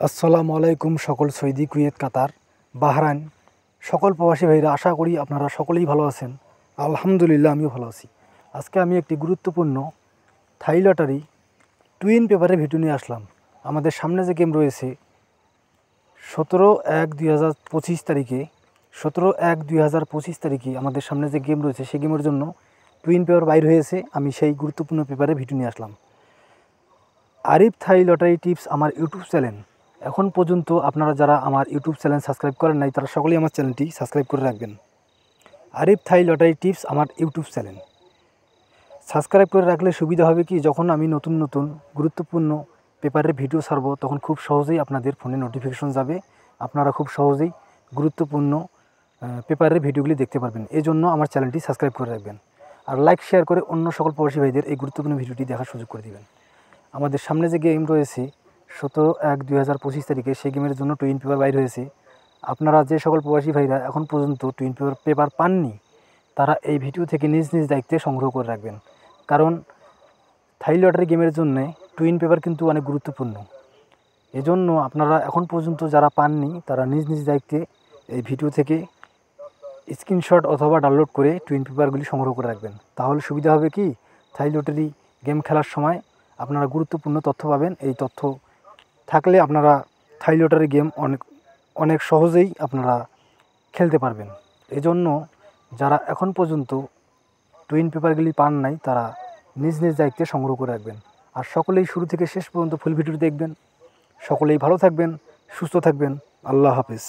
আসসালামু আলাইকুম সকল সৌদি, কুয়েত, কাতার, বাহরাইন সকল প্রবাসী ভাইরা, আশা করি আপনারা সকলেই ভালো আছেন। আলহামদুলিল্লাহ, আমিও ভালো আছি। আজকে আমি একটি গুরুত্বপূর্ণ থাই লটারি টুইন পেপারে ভিডিও নিয়ে আসলাম। আমাদের সামনে যে গেম রয়েছে 17/1/2025 তারিখে 17/1/2025 তারিখে আমাদের সামনে যে গেম রয়েছে সেই গেমের জন্য টুইন পেপার বাইর হয়েছে। আমি সেই গুরুত্বপূর্ণ পেপারে ভিডিও নিয়ে আসলাম। আরিফ থাই লটারি টিপস আমার ইউটিউব চ্যানেল। এখন পর্যন্ত আপনারা যারা আমার ইউটিউব চ্যানেল সাবস্ক্রাইব করেন নাই তারা সকলেই আমার চ্যানেলটি সাবস্ক্রাইব করে রাখবেন। আরিফ থাই লটারি টিপস আমার ইউটিউব চ্যানেল সাবস্ক্রাইব করে রাখলে সুবিধা হবে কি, যখন আমি নতুন নতুন গুরুত্বপূর্ণ পেপারের ভিডিও ছাড়বো তখন খুব সহজেই আপনাদের ফোনে নোটিফিকেশন যাবে। আপনারা খুব সহজেই গুরুত্বপূর্ণ পেপারের ভিডিওগুলি দেখতে পারবেন। এই জন্য আমার চ্যানেলটি সাবস্ক্রাইব করে রাখবেন আর লাইক শেয়ার করে অন্য সকল প্রবাসী ভাইদের এই গুরুত্বপূর্ণ ভিডিওটি দেখার সুযোগ করে দেবেন। আমাদের সামনে যে গেম রয়েছে 17/1/2025 তারিখে সেই গেমের জন্য টুইন পেপার বাইর হয়েছে। আপনারা যে সকল প্রবাসী ভাইরা এখন পর্যন্ত টুইন পেপার পাননি তারা এই ভিডিও থেকে নিজ নিজ দায়িত্বে সংগ্রহ করে রাখবেন, কারণ থাই লটারি গেমের জন্য টুইন পেপার কিন্তু অনেক গুরুত্বপূর্ণ। এজন্য আপনারা এখন পর্যন্ত যারা পাননি তারা নিজ নিজ দায়িত্বে এই ভিডিও থেকে স্ক্রিনশট অথবা ডাউনলোড করে টুইন পেপারগুলি সংগ্রহ করে রাখবেন। তাহলে সুবিধা হবে কি, থাই লটারি গেম খেলার সময় আপনারা গুরুত্বপূর্ণ তথ্য পাবেন। এই তথ্য থাকলে আপনারা থাই লটারি গেম অনেক সহজেই আপনারা খেলতে পারবেন। এজন্য যারা এখন পর্যন্ত টুইন পেপারগুলি পান নাই তারা নিজ নিজ দায়িত্বে সংগ্রহ করে রাখবেন। আর সকলেই শুরু থেকে শেষ পর্যন্ত ফুল ভিডিও দেখবেন। সকলেই ভালো থাকবেন, সুস্থ থাকবেন। আল্লাহ হাফেজ।